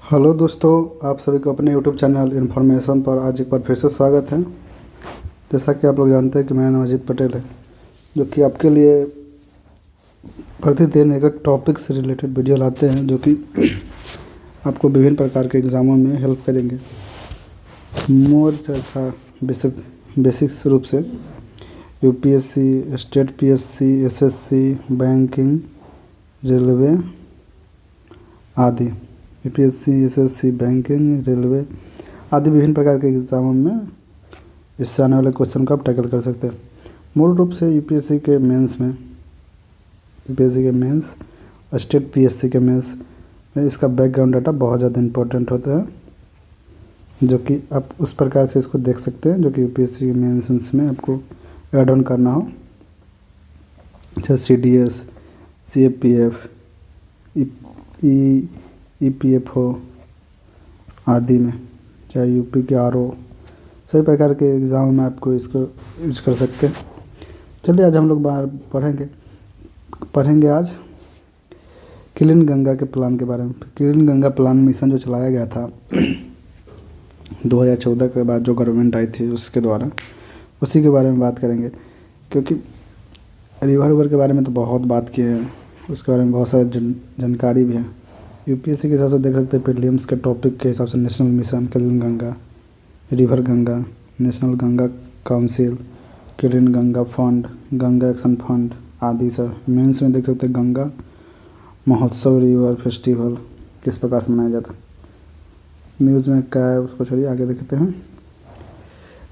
Hello दोस्तों, आप सभी को अपने यूट्यूब चैनल इन्फॉर्मेशन पर आज एक बार फिर से स्वागत है। जैसा कि आप लोग जानते हैं कि मेरा नाम अजीत पटेल है, जो कि आपके लिए प्रतिदिन एक टॉपिक से रिलेटेड वीडियो लाते हैं, जो कि आपको विभिन्न प्रकार के एग्ज़ामों में हेल्प करेंगे। मोर चर्चा बेसिक्स रूप से UPSC, state PSC, SSC, banking, railway आदि। यूपीएससी, एसएससी, बैंकिंग, रेलवे आदि विभिन्न प्रकार के एग्ज़ामों में इससे आने वाले क्वेश्चन को आप टैकल कर सकते हैं। मूल रूप से यूपीएससी के मेंस और स्टेट पीएससी के मेंस में इसका बैकग्राउंड डाटा बहुत ज़्यादा इंपॉर्टेंट होता है, जो कि आप उस प्रकार से इसको देख सकते हैं जो कि यूपीएससी के मेंस में आपको ऐड ऑन करना हो, जैसे सीडीएस, सीएपीएफ, ईपीएफओ आदि में, चाहे यूपी के आरओ, सभी प्रकार के एग्ज़ाम में आपको इसको यूज कर सकते हैं। चलिए आज हम लोग पढ़ेंगे आज क्लीन गंगा के प्लान के बारे में। क्लीन गंगा प्लान मिशन जो चलाया गया था 2014 के बाद जो गवर्नमेंट आई थी उसके द्वारा, उसी के बारे में बात करेंगे। क्योंकि रिवर के बारे में तो बहुत बात की है, उसके बारे में बहुत सारी जानकारी भी है। यूपीएससी के हिसाब से देख सकते हैं, प्रीलिम्स के टॉपिक के हिसाब से national mission clean Ganga, river Ganga, national Ganga council, clean Ganga fund, Ganga action fund आदि सर। मेंस में देख सकते हैं गंगा महोत्सव, रिवर फेस्टिवल किस प्रकार से मनाया जाता है। न्यूज़ में क्या है उसको छोड़िए, आगे देखते हैं।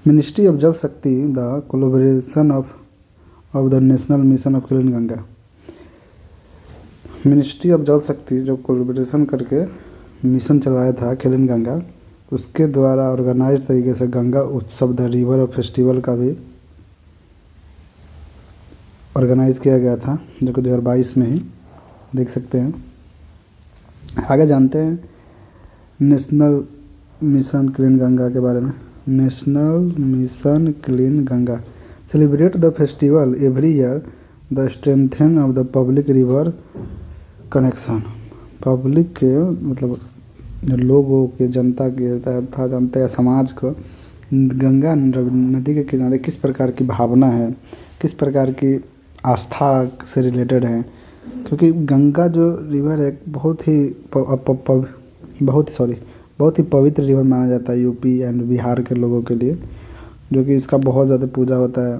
मिनिस्ट्री ऑफ जल शक्ति the collaboration of the national mission of clean Ganga. Ministry of जल शक्ति जो कोलैबोरेशन करके मिशन चलाया था क्लीन गंगा, उसके द्वारा ऑर्गेनाइज तरीके से गंगा उत्सव द रिवर और फेस्टिवल का भी ऑर्गेनाइज किया गया था, जो कि 2022 में ही देख सकते हैं। आगे जानते हैं नेशनल मिशन क्लीन गंगा के बारे में। National mission clean Ganga celebrate the festival every year the strengthen of the public river connection. Public के मतलब लोगों के, जनता के था, जनता या समाज को गंगा नदी के किनारे किस प्रकार की भावना है, किस प्रकार की आस्था से रिलेटेड है। क्योंकि गंगा जो रिवर है बहुत ही पवित्र रिवर माना जाता है यूपी एंड बिहार के लोगों के लिए, जो कि इसका बहुत ज़्यादा पूजा होता है।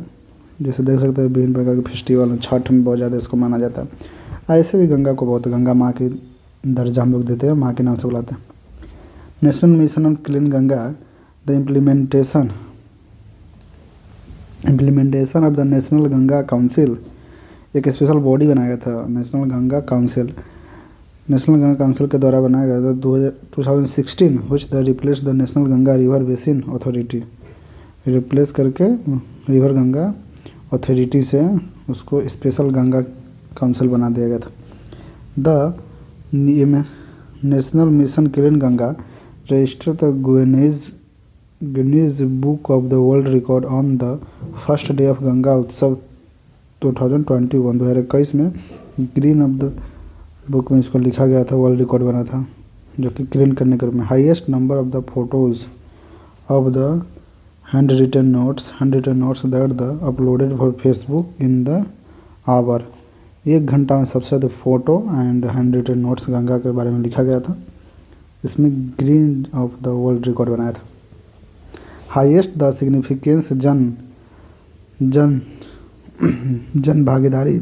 जैसे देख सकते हैं विभिन्न प्रकार के फेस्टिवल, छठ में बहुत ज़्यादा इसको माना जाता है। ऐसे भी गंगा को बहुत, गंगा माँ की दर्जा हम लोग देते हैं, माँ के नाम से बुलाते हैं। National mission on clean Ganga the implementation of the national Ganga council, एक स्पेशल बॉडी बनाया गया था national Ganga council. National Ganga council के द्वारा बनाया गया था 2016, which the replace the national Ganga river basin authority. Replace करके रिवर गंगा अथॉरिटी से उसको स्पेशल गंगा काउंसिल बना दिया गया था। The national mission clean Ganga register the Guinness book of the world record on the first day of Ganga उत्सव 2021 में ग्रीन ऑफ द बुक में इसको लिखा गया था, वर्ल्ड रिकॉर्ड बना था, जो कि क्लीन करने के रूप में। Highest number of the photos of the hand written notes that the uploaded for Facebook in the hour. 1 घंटा में सबसे ज़्यादा photo and hand written notes Ganga के बारे में लिखा गया था। इसमें green of the world record बनाया था। Highest the significance Jan Bhagidari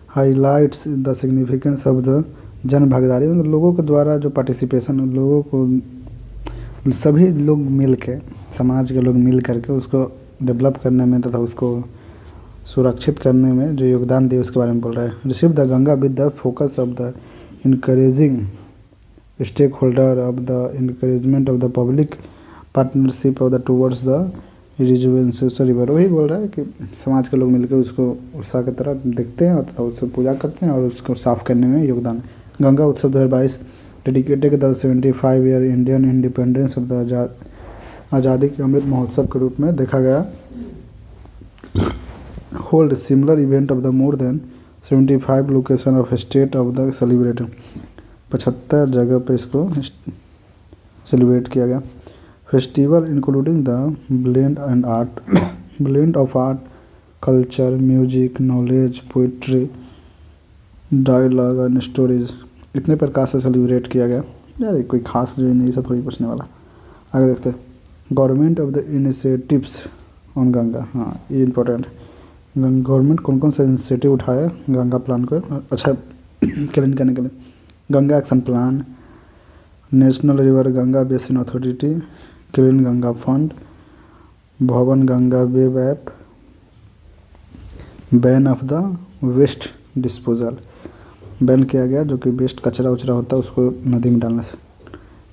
highlights the significance of the Jan Bhagidari, मतलब लोगों के द्वारा जो पार्टिसिपेशन, लोगों को सभी लोग मिल के, समाज के लोग मिल करके उसको डेवलप करने में तथा उसको सुरक्षित करने में जो योगदान दिए उसके बारे में बोल रहा है। Receive the Ganga with the focus of the encouraging stakeholder of the encouragement of the public partnership of the towards the rejuvenate river. वही बोल रहा है कि समाज के लोग मिलकर उसको उत्साह की तरह देखते हैं और उससे पूजा करते हैं और उसको साफ करने में योगदान। Ganga Utsav 2022 dedicated the 75 year Indian independence of the आज़ादी के अमृत महोत्सव के रूप में देखा गया। Hold similar event of the more than 75 location of state of the celebrated, 75 जगह पे इसको सेलिब्रेट किया गया। Festival including the blend of art, culture, music, knowledge, poetry, dialogue and stories, इतने प्रकार से सेलिब्रेट किया गया। यार कोई खास जो नहीं, सब थोड़ी पूछने वाला। आगे देखते हैं, government of the initiatives on Ganga. हाँ ये इंपॉर्टेंट, गवर्नमेंट कौन कौन सा इनिशिएटिव उठाया गंगा प्लान को अच्छा क्लीन करने के लिए। Ganga action plan, national river Ganga basin authority, clean Ganga fund, Bhuvan Ganga web app, ban of the waste disposal, ban किया गया जो कि वेस्ट कचरा उचरा होता है उसको नदी में डालने से।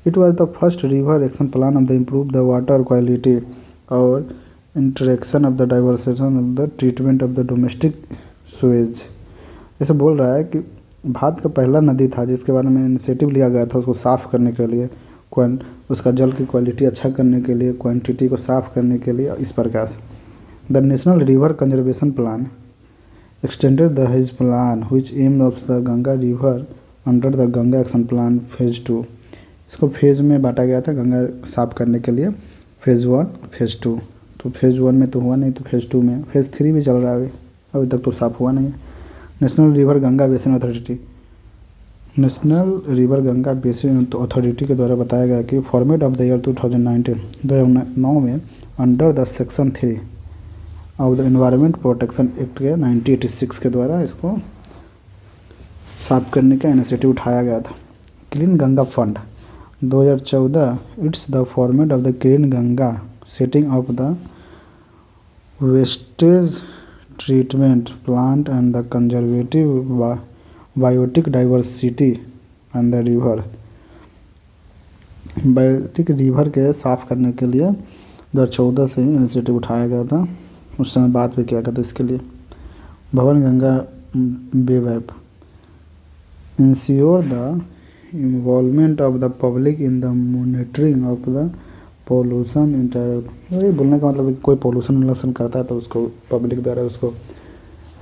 It was the first river action plan of the improve the water quality और interaction of the diversion of the treatment of the domestic sewage. ऐसे बोल रहा है कि भारत का पहला नदी था जिसके बारे में इनिशिएटिव लिया गया था उसको साफ़ करने के लिए, उसका जल की क्वालिटी अच्छा करने के लिए, क्वांटिटी को साफ़ करने के लिए, इस प्रकार से। The national river conservation plan extended the his plan which aim of the Ganga river under the Ganga action plan phase 2। इसको फेज़ में बांटा गया था गंगा साफ़ करने के लिए, फेज़ 1 फेज़ 2। तो फेज़ 1 में तो हुआ नहीं, तो फेज़ 2 में, फेज़ 3 भी चल रहा है अभी तक तो साफ़ हुआ नहीं है। National river Ganga basin authority, national river Ganga basin authority के द्वारा बताया गया कि फॉर्मेट ऑफ द ईयर 2009 में under the section 3 of the environment protection act के 1986 के द्वारा इसको साफ करने का इनिशिएटिव उठाया गया था। Clean Ganga fund 2014, it's the format of the clean Ganga setting of the wastage treatment plant and the conservative biotic diversity and the river. Biotic river के साफ़ करने के लिए 2014 से ही इनिशिएटिव उठाया गया था, उस समय बात भी किया गया था इसके लिए। भवन Ganga web app ensure the involvement of the public in the monitoring of the pollution inter. ये बोलने का मतलब कोई पोल्यूशन करता है तो उसको पब्लिक द्वारा उसको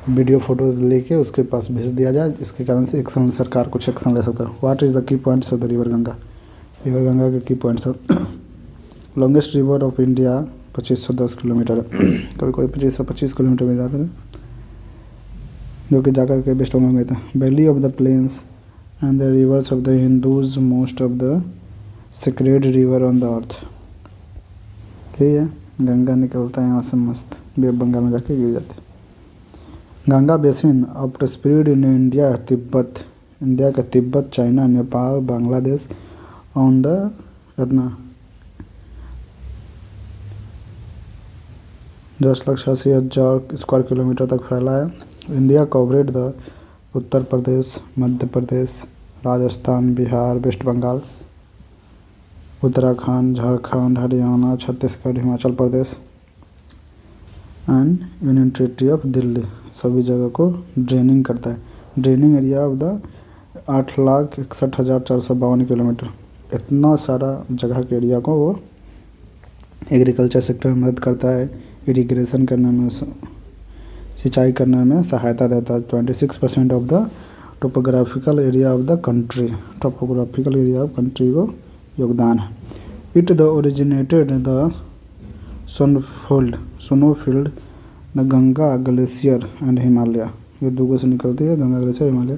वीडियो फोटोज़ लेके उसके पास भेज दिया जाए, इसके कारण से एक्शन सरकार कुछ एक्शन ले सकता है। What is the key points of the river Ganga. River Ganga के की points of longest river of India 2510 kilometre, कभी कभी 2525 किलोमीटर में जाते हैं, जो कि जाकर के वेस्ट बंगाल में था। Valley of the plains and the rivers of the Hindus most of the sacred river on the earth. ठीक है, गंगा निकलता है यहाँ से मस्त, वेस्ट बंगाल में जाके गिर जाते हैं। Ganga basin of spread in India Tibet, India का Tibet, China, Nepal, Bangladesh on the रत्ना 10,86,000 स्क्वायर किलोमीटर तक फैला है। India covered the Uttar Pradesh, Madhya Pradesh, Rajasthan, Bihar, West Bengal, Uttarakhand, Jharkhand, Haryana, Chhattisgarh, Himachal Pradesh and union territory of Delhi, सभी जगह को ड्रेनिंग करता है। Draining area of the 8,61,452 kilometre, इतना सारा जगह के एरिया को वो एग्रीकल्चर सेक्टर में मदद करता है, इरिगेशन करने में, सिंचाई करने में सहायता देता है। 26% of the topographical area of the country, topographical area of country को योगदान है। It the originated the snowfield the Ganga glacier and Himalaya, ये दो से निकलती है Ganga glacier Himalaya.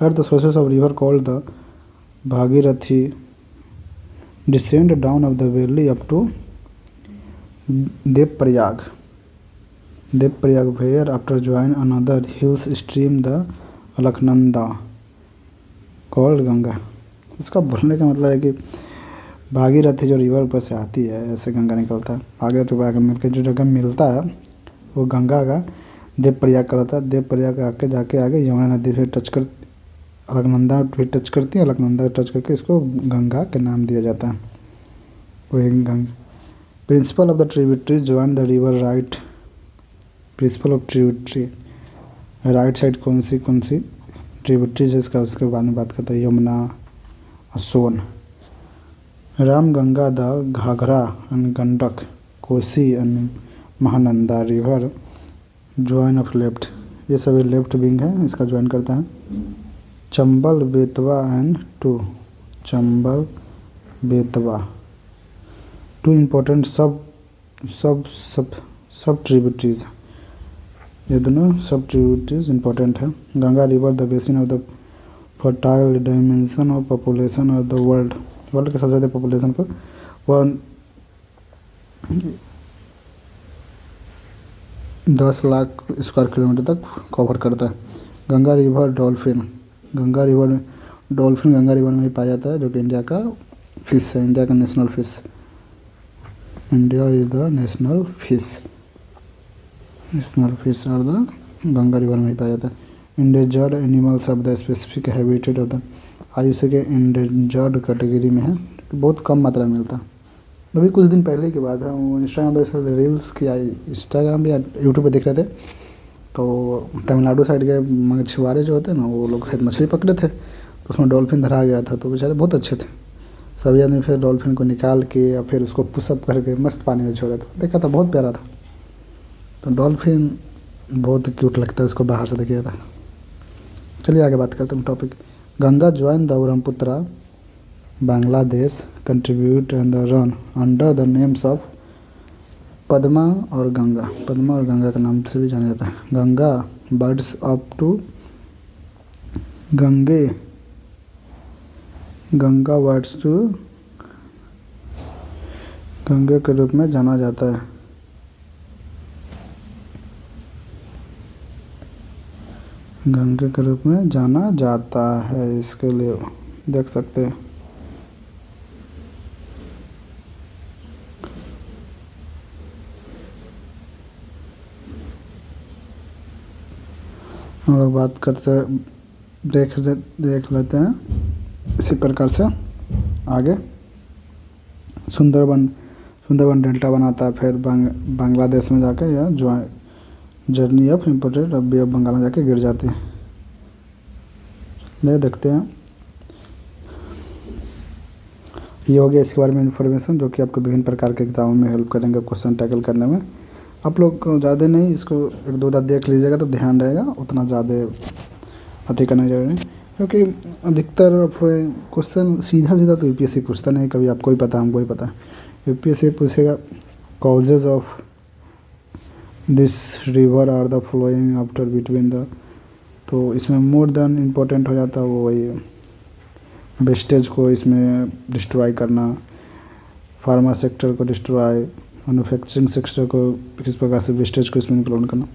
At the sources of river called the Bhagirathi descend down of the valley up to Devprayag where after join another hills stream the Alaknanda called Ganga. इसका बोलने का मतलब है कि भागीरथी जो रिवर पर से आती है ऐसे गंगा निकलता है, भागीरथी आगे मिलकर जो जगह मिलता है वो गंगा का देवप्रयाग करता है। देवप्रयाग आके जाके आगे यमुना नदी फिर टच कर, अलकनंदा फिर टच करती है, अलकनंदा टच करके इसको गंगा के नाम दिया जाता है। वही Ganga. Principle of the tributary join the river right, principle of tributary right side कौन सी ट्रिब्यूटरीज है इसका, उसके बाद में बात करता है यमुना और Son. Ram Ganga the Ghaghara and Gandak, Kosi and Mahananda river join of left, ये सभी लेफ्ट विंग है, इसका ज्वाइन करता है। Chambal, Betwa and two, Chambal, Betwa, two important सब सब सब सब ट्रिब्यूटरीज, ये दोनों सब ट्रिब्यूटरीज इंपॉर्टेंट है। Ganga river the basin of the fertile dimension of population of the world, world के सबसे ज़्यादा पॉपुलेशन पर वह 10 लाख स्क्वायर किलोमीटर तक कवर करता है। Ganga river dolphin, Ganga river dolphin Ganga river में ही पाया जाता है, जो कि इंडिया का फिश है, इंडिया का national fish. India is the national fish और द गंगा रिवर में ही पाया जाता है। Endangered animals of the specific habitat of the, आज इसे के इंडेंजर्ड कैटेगरी में है, बहुत कम मात्रा में मिलता है। अभी कुछ दिन पहले की बात है, वो इंस्टाग्राम पर रील्स की आई, इंस्टाग्राम या यूट्यूब पे देख रहे थे, तो तमिलनाडु साइड के मछुआरे जो होते हैं ना, वो लोग शायद मछली पकड़े थे, तो उसमें डॉल्फिन धरा गया था, तो बेचारे बहुत अच्छे थे। सभी आदमी फिर डॉल्फिन को निकाल के या फिर उसको पुशअप करके मस्त पानी में छोड़ा था, देखा था, बहुत प्यारा था। तो डॉल्फिन बहुत क्यूट लगता है, उसको बाहर से देखिए था। चलिए आगे बात करते हैं topic. Ganga join the Brahmaputra Bangladesh contribute and the run under the names of Padma और गंगा, पद्मा और गंगा के नाम से भी जाना जाता है। Ganga birds up to Gange, Ganga words to Gange के रूप में जाना जाता है। गंगे के रूप में जाना जाता है, इसके लिए देख सकते हैं। हम लोग बात करते देख लेते हैं इसी प्रकार से आगे। सुंदरबन डेल्टा बनाता है, फिर बांग्लादेश में जाके यह जर्नी ऑफ इम्पोर्टेड अब बे ऑफ बंगाल में जाके गिर जाती है। ले देखते हैं, ये हो गया इसके बारे में इन्फॉर्मेशन, जो कि आपको विभिन्न प्रकार के एग्जामों में हेल्प करेंगे क्वेश्चन टैकल करने में। आप लोग ज़्यादा नहीं, इसको 1-2 बार देख लीजिएगा तो ध्यान रहेगा, उतना ज़्यादा अति करना जरूरी नहीं, क्योंकि अधिकतर क्वेश्चन सीधा तो यूपीएससी पूछता नहीं, कभी आपको ही पता हमको ही पता है। यूपीएससी पूछेगा causes of this river are the flowing after between the, तो इसमें मोर देन इम्पोर्टेंट हो जाता है वो वही वेस्टेज को इसमें डिस्ट्रॉय करना, फार्मा सेक्टर को डिस्ट्रॉय, मैन्युफैक्चरिंग सेक्टर को किस प्रकार से वेस्टेज को इसमें इंक्लूड करना।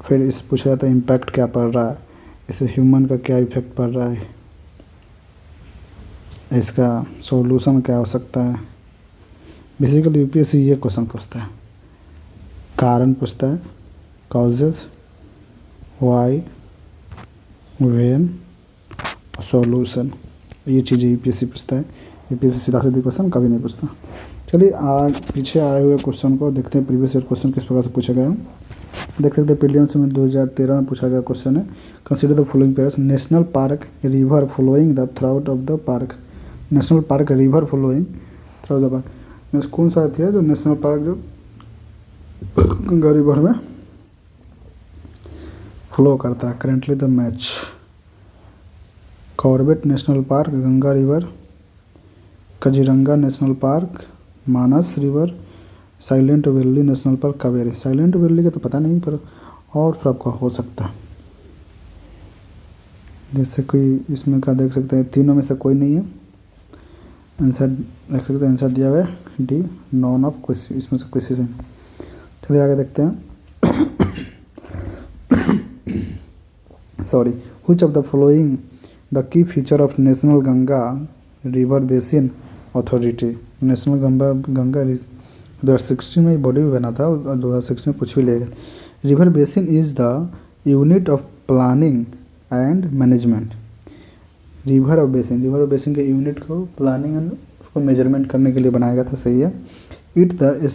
फिर इस पूछा जाता है इम्पैक्ट क्या पड़ रहा है, इससे ह्यूमन का क्या इफेक्ट पड़ रहा है, इसका सॉल्यूशन क्या हो सकता है। बेसिकली यूपीएससी ये क्वेश्चन पूछता है, कारण पूछता है, कॉजेज, वाई, व्हेन, सॉल्यूशन, ये चीज़ें यूपीएससी पूछता है। यूपीएससी सीधा सीधी क्वेश्चन कभी नहीं पूछता। चलिए पीछे आए हुए क्वेश्चन को देखते हैं, प्रीवियस ईयर क्वेश्चन किस प्रकार से पूछा गया है। देख सकते हैं प्रीलिम्स में 2013 में पूछा गया क्वेश्चन है, consider the following pairs, national park river flowing the throughout of the park, national park river flowing throughout the park, कौन सा है जो नेशनल पार्क जो गंगा रिवर में फ्लो करता है। Currently the match, Corbett national park, Ganga river, Kaziranga national park, Manas river, silent valley national park, Kaveri. Silent valley का तो पता नहीं, पर और सबका हो सकता है। जैसे कोई इसमें का देख सकते हैं, तीनों में से कोई नहीं है। आंसर देख सकते हैं, आंसर दिया हुआ है डी, नॉन ऑफ कोई इसमें से कोई से। चलिए आगे देखते हैं। Sorry, which of the following the key feature of national Ganga river basin authority, national Ganga 2016 में बॉडी भी बना था, 2016 में कुछ भी लेगा। River basin is the unit of planning and management, river of basin के यूनिट को प्लानिंग एंड उसको मेजरमेंट करने के लिए बनाया गया था, सही है। It the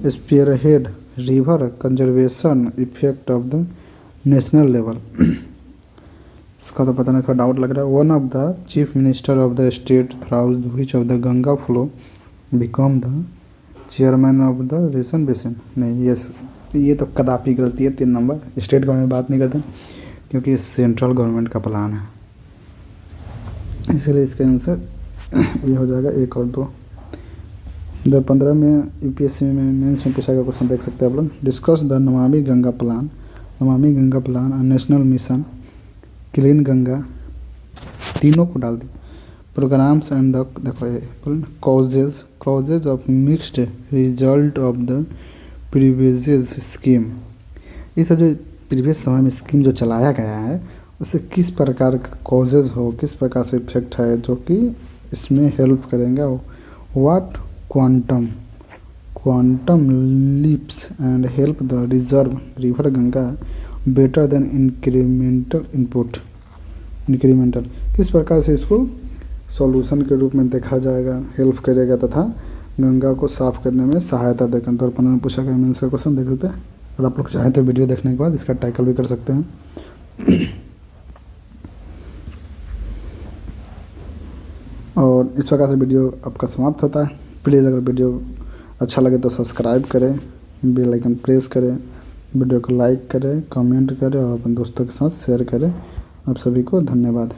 spearhead river conservation effect of the national level, इसका तो पता नहीं, थोड़ा डाउट लग रहा है। One of the chief minister of the state through which of the Ganga flow become the chairman of the reason basin, नहीं, yes ये तो कदापि गलती है 3 नंबर। स्टेट गवर्नमेंट बात नहीं करते क्योंकि सेंट्रल गवर्नमेंट का प्लान है, इसलिए इसका आंसर ये हो जाएगा 1 और 2। 2015 में यूपीएससी में मेंस में पूछा गया क्वेश्चन देख सकते हैं आप लोग। Discuss the Namami Ganga plan. Namami Ganga plan national mission clean Ganga, तीनों को डाल दी। प्रोग्राम्स एंड द देखो ये causes of mixed result of the previous scheme. इस जो प्रीवियस समय में स्कीम जो चलाया गया है उससे किस प्रकार का कॉजेज हो, किस प्रकार से इफेक्ट है जो कि इसमें हेल्प करेंगे। What quantum leaps and help the reserve river Ganga better than incremental किस प्रकार से इसको सॉल्यूशन के रूप में देखा जाएगा, हेल्प करेगा तथा गंगा को साफ करने में सहायता देगा। 2015 में पूछा गया मेंस का क्वेश्चन देख लेते हैं। और आप लोग चाहें तो वीडियो देखने के बाद इसका टाइटल भी कर सकते हैं। और इस प्रकार से वीडियो आपका समाप्त होता है। प्लीज़ अगर वीडियो अच्छा लगे तो सब्सक्राइब करें, बेल आइकन प्रेस करें, वीडियो को लाइक करें, कमेंट करें और अपने दोस्तों के साथ शेयर करें। आप सभी को धन्यवाद।